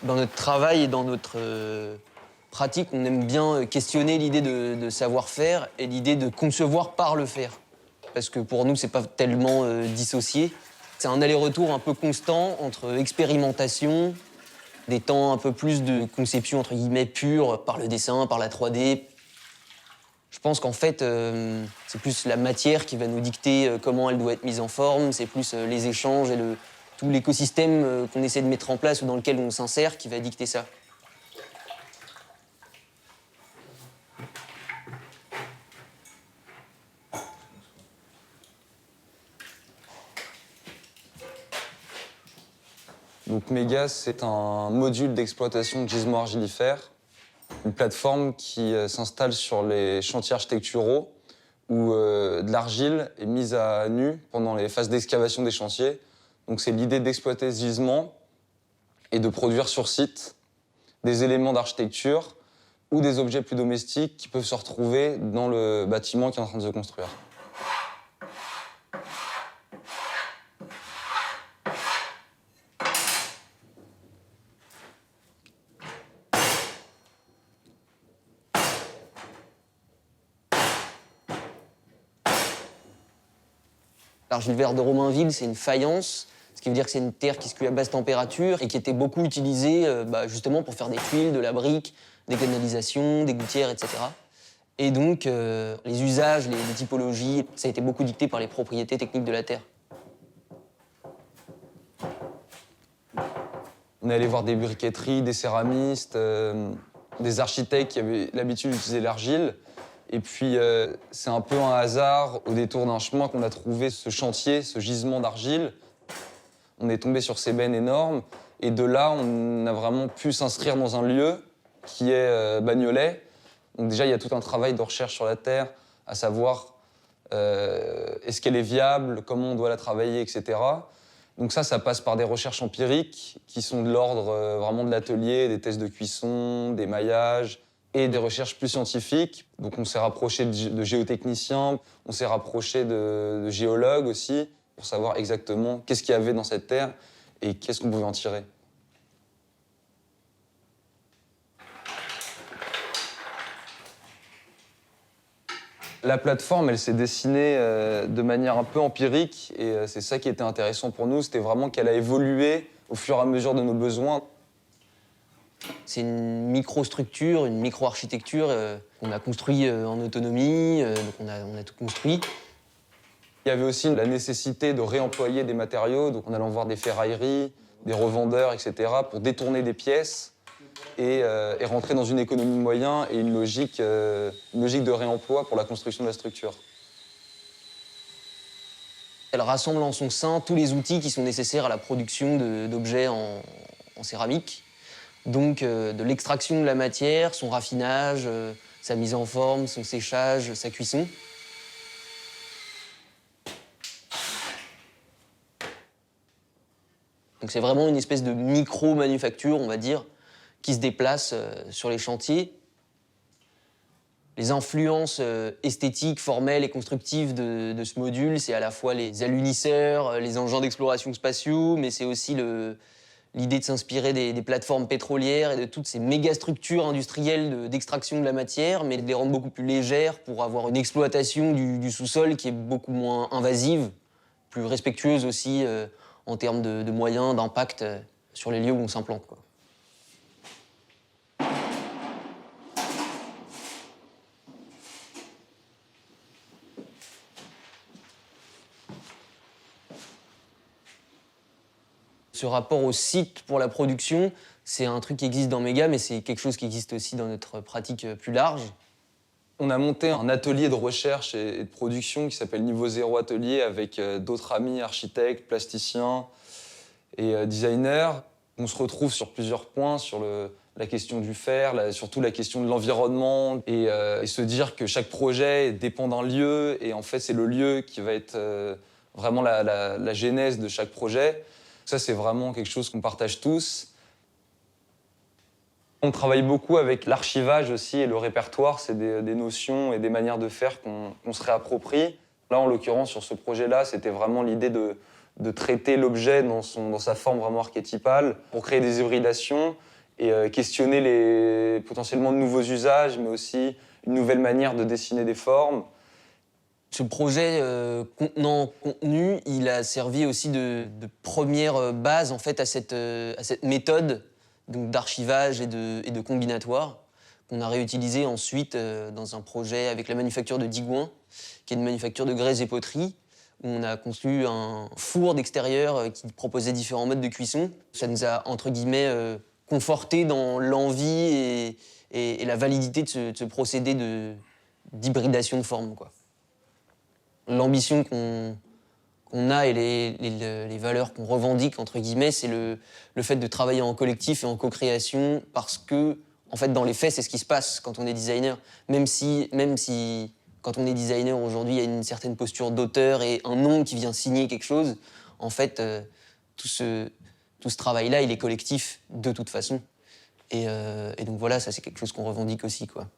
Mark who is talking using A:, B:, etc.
A: Dans notre travail et dans notre pratique, on aime bien questionner l'idée de savoir-faire et l'idée de concevoir par le faire. Parce que pour nous, c'est pas tellement dissocié. C'est un aller-retour un peu constant entre expérimentation, des temps un peu plus de conception entre guillemets pure par le dessin, par la 3D. Je pense qu'en fait, c'est plus la matière qui va nous dicter comment elle doit être mise en forme, c'est plus les échanges et tout l'écosystème qu'on essaie de mettre en place ou dans lequel on s'insère qui va dicter ça.
B: Donc Mégas, c'est un module d'exploitation de gisements argilifères, une plateforme qui s'installe sur les chantiers architecturaux où de l'argile est mise à nu pendant les phases d'excavation des chantiers. Donc c'est l'idée d'exploiter ce gisement et de produire sur site des éléments d'architecture ou des objets plus domestiques qui peuvent se retrouver dans le bâtiment qui est en train de se construire.
A: L'argile verte de Romainville, c'est une faïence, ce qui veut dire que c'est une terre qui se cuit à basse température et qui était beaucoup utilisée justement pour faire des tuiles, de la brique, des canalisations, des gouttières, etc. Et donc, les usages, les typologies, ça a été beaucoup dicté par les propriétés techniques de la terre.
B: On est allé voir des briqueteries, des céramistes, des architectes qui avaient l'habitude d'utiliser l'argile. Et puis, c'est un peu un hasard, au détour d'un chemin, qu'on a trouvé ce chantier, ce gisement d'argile. On est tombé sur ces bennes énormes. Et de là, on a vraiment pu s'inscrire dans un lieu qui est Bagnolet. Donc déjà, il y a tout un travail de recherche sur la terre, à savoir est-ce qu'elle est viable, comment on doit la travailler, etc. Donc ça passe par des recherches empiriques qui sont de l'ordre vraiment de l'atelier, des tests de cuisson, des maillages et des recherches plus scientifiques. Donc on s'est rapproché de géotechniciens, on s'est rapproché de géologues aussi pour savoir exactement qu'est-ce qu'il y avait dans cette terre et qu'est-ce qu'on pouvait en tirer. La plateforme, elle s'est dessinée de manière un peu empirique et c'est ça qui était intéressant pour nous, c'était vraiment qu'elle a évolué au fur et à mesure de nos besoins.
A: C'est une microstructure, une micro-architecture qu'on a construit en autonomie, donc on a tout construit.
B: Il y avait aussi la nécessité de réemployer des matériaux, donc en allant voir des ferrailleries, des revendeurs, etc., pour détourner des pièces et rentrer dans une économie de moyens et une logique de réemploi pour la construction de la structure.
A: Elle rassemble en son sein tous les outils qui sont nécessaires à la production d'objets en céramique. Donc de l'extraction de la matière, son raffinage, sa mise en forme, son séchage, sa cuisson. Donc c'est vraiment une espèce de micro-manufacture, on va dire, qui se déplace sur les chantiers. Les influences esthétiques, formelles et constructives de ce module, c'est à la fois les alunisseurs, les engins d'exploration spatiaux, mais c'est aussi l'idée de s'inspirer des plateformes pétrolières et de toutes ces méga-structures industrielles d'extraction de la matière, mais de les rendre beaucoup plus légères pour avoir une exploitation du sous-sol qui est beaucoup moins invasive, plus respectueuse aussi en termes de moyens, d'impact sur les lieux où on s'implante, quoi. Ce rapport au site pour la production, c'est un truc qui existe dans Méga, mais c'est quelque chose qui existe aussi dans notre pratique plus large.
B: On a monté un atelier de recherche et de production qui s'appelle Niveau Zéro Atelier avec d'autres amis architectes, plasticiens et designers. On se retrouve sur plusieurs points, sur la question du fer, surtout la question de l'environnement et se dire que chaque projet dépend d'un lieu et en fait c'est le lieu qui va être vraiment la genèse de chaque projet. Ça c'est vraiment quelque chose qu'on partage tous. On travaille beaucoup avec l'archivage aussi et le répertoire, c'est des notions et des manières de faire qu'on se réapproprie. Là, en l'occurrence, sur ce projet-là, c'était vraiment l'idée de traiter l'objet dans sa forme vraiment archétypale pour créer des hybridations et questionner potentiellement de nouveaux usages, mais aussi une nouvelle manière de dessiner des formes.
A: Ce projet contenant contenu, il a servi aussi de première base en fait à cette méthode donc d'archivage et de combinatoire qu'on a réutilisé ensuite dans un projet avec la manufacture de Digoin, qui est une manufacture de grès et poterie, où on a conçu un four d'extérieur qui proposait différents modes de cuisson. Ça nous a, entre guillemets, conforté dans l'envie et la validité de ce procédé d'hybridation de formes, quoi. L'ambition qu'on a et les valeurs qu'on revendique, entre guillemets, c'est le fait de travailler en collectif et en co-création parce que, en fait, dans les faits, c'est ce qui se passe quand on est designer. Même si quand on est designer aujourd'hui, il y a une certaine posture d'auteur et un nom qui vient signer quelque chose, en fait, tout ce travail-là, il est collectif de toute façon. Et donc voilà, ça, c'est quelque chose qu'on revendique aussi, quoi.